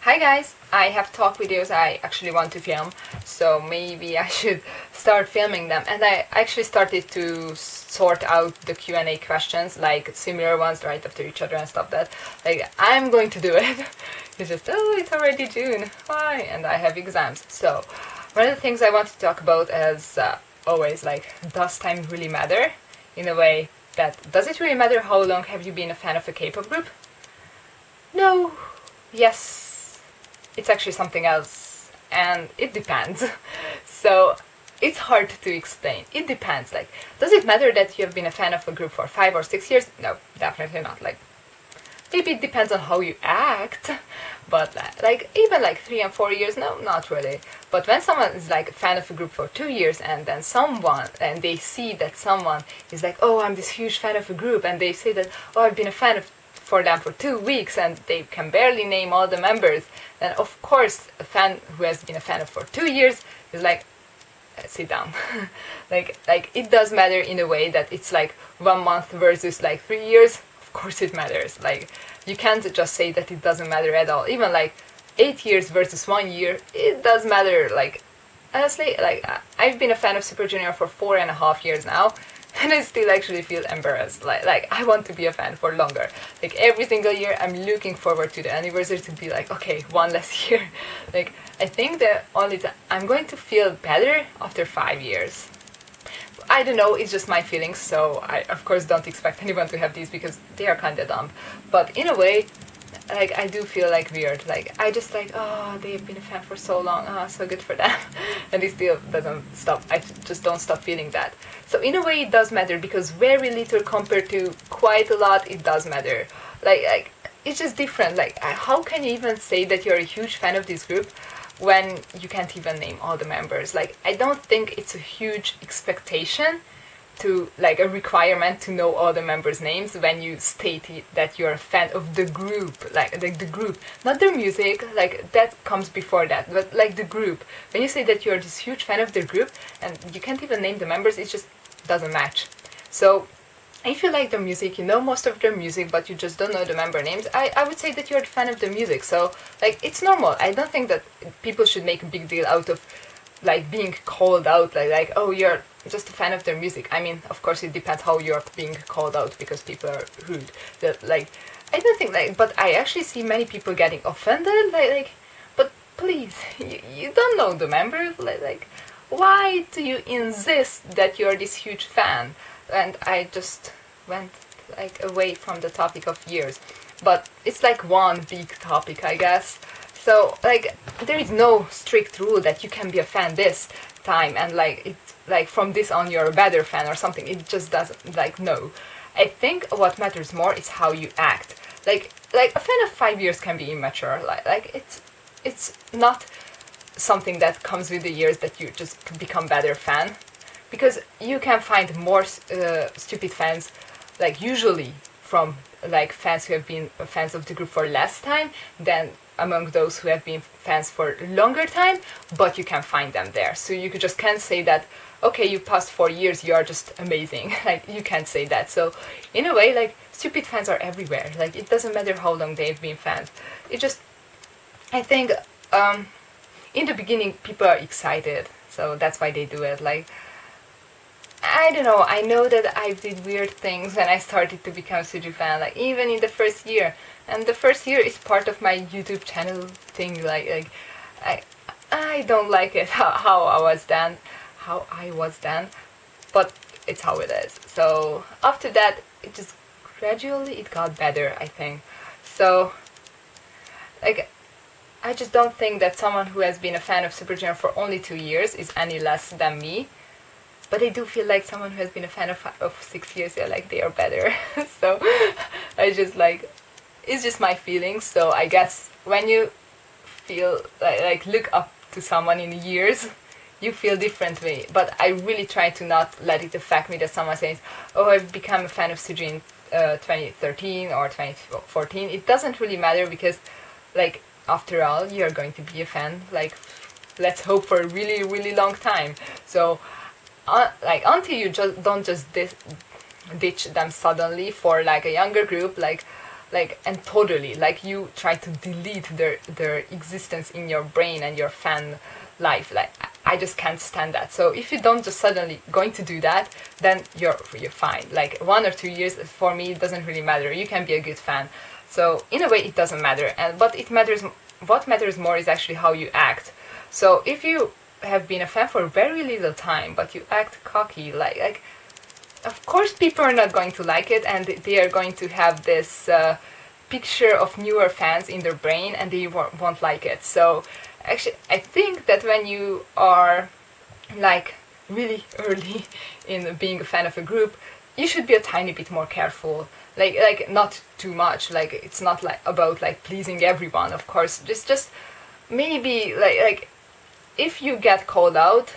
Hi guys, I have talk videos I actually want to film, so maybe I should start filming them. And I actually started to sort out the Q&A questions, like similar ones right after each other and stuff that, like, I'm going to do it. It's just, oh, it's already June, why? And I have exams. So, one of the things I want to talk about is always, like, does time really matter? In a way that, does it really matter how long have you been a fan of a K-pop group? No. Yes. It's actually something else, and it depends. So it's hard to explain. It depends. Like, does it matter that you have been a fan of a group for 5 or 6 years? No, definitely not. Like, maybe it depends on how you act, but like even like 3 and 4 years, no, not really. But when someone is like a fan of a group for 2 years, and then they see that someone is like, oh, I'm this huge fan of a group, and they say that, oh, I've been a fan for them for 2 weeks, and they can barely name all the members, then of course a fan who has been a fan of for 2 years is like, sit down. like it does matter in a way that it's like 1 month versus like 3 years. Of course it matters. Like, you can't just say that it doesn't matter at all. Even like 8 years versus 1 year, it does matter. Like, honestly, like, I've been a fan of Super Junior for 4.5 years now, and I still actually feel embarrassed. Like I want to be a fan for longer. Like, every single year I'm looking forward to the anniversary to be like, okay, one less year. Like, I think that only I'm going to feel better after 5 years. I don't know, it's just my feelings, so I of course don't expect anyone to have these because they are kinda dumb. But in a way, like, I do feel like weird. Like, I just like, oh, they've been a fan for so long, so good for them. And it still doesn't stop. I just don't stop feeling that. So in a way it does matter, because very little compared to quite a lot, it does matter. Like it's just different. Like, how can you even say that you're a huge fan of this group when you can't even name all the members? Like, I don't think it's a huge expectation to, like, a requirement to know all the members' names when you state that you're a fan of the group, like the group, not their music, like that comes before that, but like the group. When you say that you're this huge fan of the group and you can't even name the members, it just doesn't match. So if you like their music, you know most of their music, but you just don't know the member names, I would say that you're a fan of the music. So, like, it's normal. I don't think that people should make a big deal out of, like, being called out, like, oh, you're just a fan of their music. I mean, of course, it depends how you're being called out, because people are rude. Like, I don't think, like, but I actually see many people getting offended, like, but please, you don't know the members, like, why do you insist that you're this huge fan? And I just went, like, away from the topic of years. But it's like one big topic, I guess. So, like, there is no strict rule that you can be a fan this time and, like, it's like from this on you're a better fan or something. It just doesn't, like, no. I think what matters more is how you act. Like a fan of 5 years can be immature. Like it's not something that comes with the years that you just become better fan, because you can find more stupid fans, like, usually from, like, fans who have been fans of the group for less time than among those who have been fans for longer time, but you can find them there. So you just can't say that, okay, you passed 4 years, you are just amazing. Like, you can't say that. So in a way, like, stupid fans are everywhere. Like, it doesn't matter how long they've been fans. It just, I think, in the beginning people are excited, so that's why they do it. Like, I don't know, I know that I did weird things when I started to become a Suju fan, like, even in the first year. And the first year is part of my YouTube channel thing, like I don't like it, how I was then, but it's how it is. So after that, it just gradually it got better, I think. So, like, I just don't think that someone who has been a fan of Super Junior for only 2 years is any less than me. But I do feel like someone who has been a fan of 6 years, yeah, like, they are better. So I just, like, it's just my feelings. So I guess when you feel like look up to someone in years, you feel differently. But I really try to not let it affect me that someone says, oh, I've become a fan of Suju in 2013 or 2014. It doesn't really matter, because, like, after all, you're going to be a fan, like, let's hope for a really, really long time. So like, until you don't just ditch them suddenly for, like, a younger group, like, like, and totally, like, you try to delete their existence in your brain and your fan life. Like, I just can't stand that. So if you don't just suddenly going to do that, then you're fine. Like 1 or 2 years for me, it doesn't really matter. You can be a good fan. So in a way, it doesn't matter. And but it matters. What matters more is actually how you act. So if you have been a fan for very little time, but you act cocky, like of course people are not going to like it, and they are going to have this picture of newer fans in their brain, and they won't like it. So actually, I think that when you are like really early in being a fan of a group, you should be a tiny bit more careful. Like not too much. Like it's not like about like pleasing everyone. Of course, just maybe like if you get called out,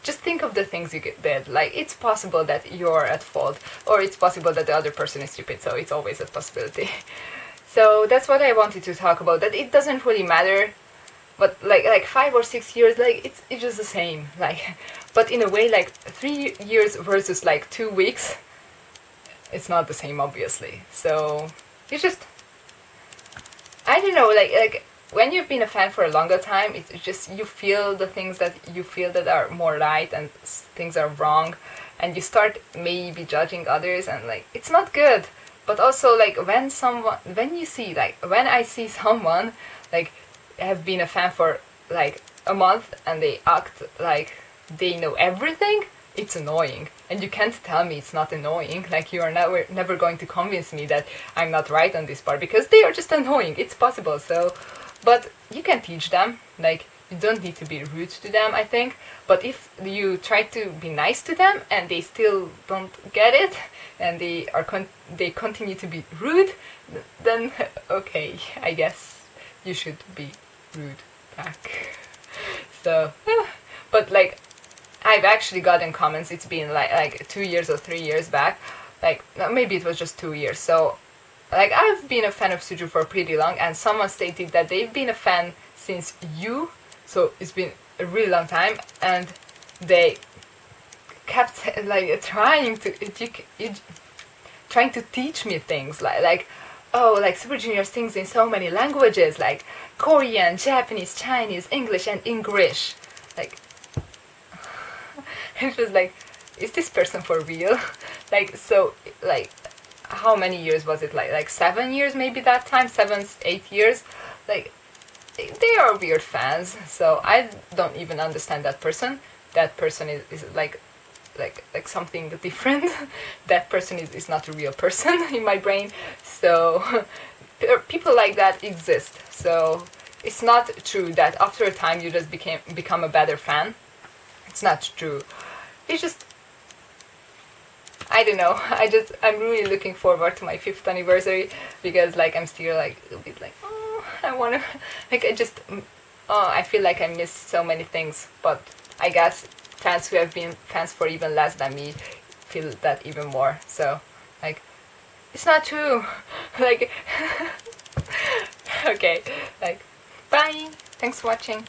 just think of the things you did. Like, it's possible that you're at fault, or it's possible that the other person is stupid, so it's always a possibility. So that's what I wanted to talk about, that it doesn't really matter, but like 5 or 6 years, like, it's just the same. Like, but in a way, like, 3 years versus like 2 weeks, it's not the same, obviously. So, you just, I don't know, like, when you've been a fan for a longer time, it's just you feel the things that you feel that are more right and things are wrong, and you start maybe judging others, and like it's not good. But also, like, when I see someone like have been a fan for like a month and they act like they know everything, it's annoying. And you can't tell me it's not annoying. Like, you are never going to convince me that I'm not right on this part, because they are just annoying. It's possible. So, but you can teach them. Like, you don't need to be rude to them, I think. But if you try to be nice to them and they still don't get it, and they continue to be rude, then okay, I guess you should be rude back. So, but like, I've actually gotten comments. It's been like 2 years or 3 years back. Like, maybe it was just 2 years. So, like, I've been a fan of Suju for pretty long, and someone stated that they've been a fan since you, so it's been a really long time, and they kept like trying to teach me things like oh, like Super Junior sings in so many languages, like Korean, Japanese, Chinese, English, and English. Like, it was like, is this person for real? Like, so, like, how many years was it? Like 7 years maybe that time, 7, 8 years. Like, they are weird fans. So I don't even understand that person. That person is like something different. That person is not a real person in my brain. So people like that exist. So it's not true that after a time you just become a better fan. It's not true. It's just, I don't know. I'm really looking forward to my 5th anniversary, because like I'm still like a bit like, oh, I wanna, like, I feel like I missed so many things. But I guess fans who have been fans for even less than me feel that even more. So, like, it's not true. Like, okay, like, bye. Thanks for watching.